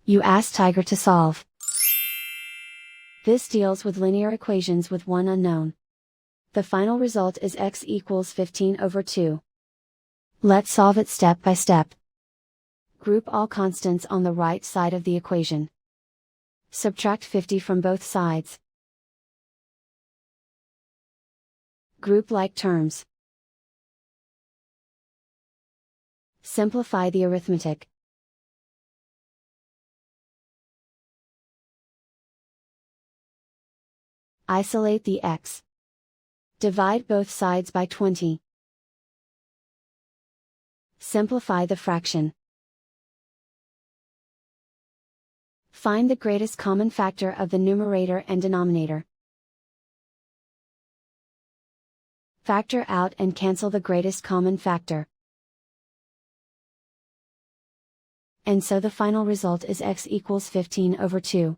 You ask Tiger to solve. This deals with linear equations with one unknown. The final result is x equals 15/2. Let's solve it step by step. Group all constants on the right side of the equation. Subtract 50 from both sides. Group like terms. Simplify the arithmetic. Isolate the x. Divide both sides by 20. Simplify the fraction. Find the greatest common factor of the numerator and denominator. Factor out and cancel the greatest common factor. And so the final result is x equals 15/2.